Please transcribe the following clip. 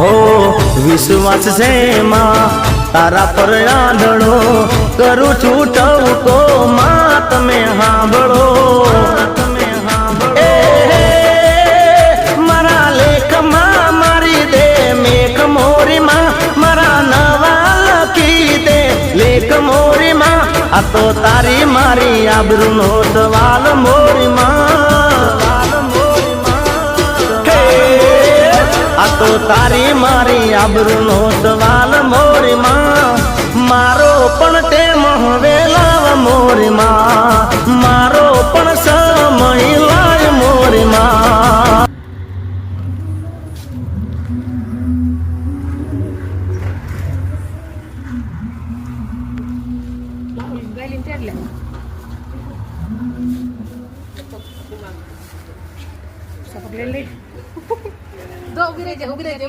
હો વિશ્વાસ છે માં તારા પર આંધળો કરું છું ટવકો માં તમે સાંભળો મારા લેખમાં મારી દે મેઘ મોરીમાં મારા નવા લખી દે લેખ મોરીમાં આ તો તારી મારી આબરૂનો સવાલ મોરીમાં આ તો તારી મારી આબરૂનો સવાલ મોરીમાં મારો પણ તે મહવેલાવ મોરીમાં મારો પણ સમય લાય મોરીમાં ઉભી રહેજે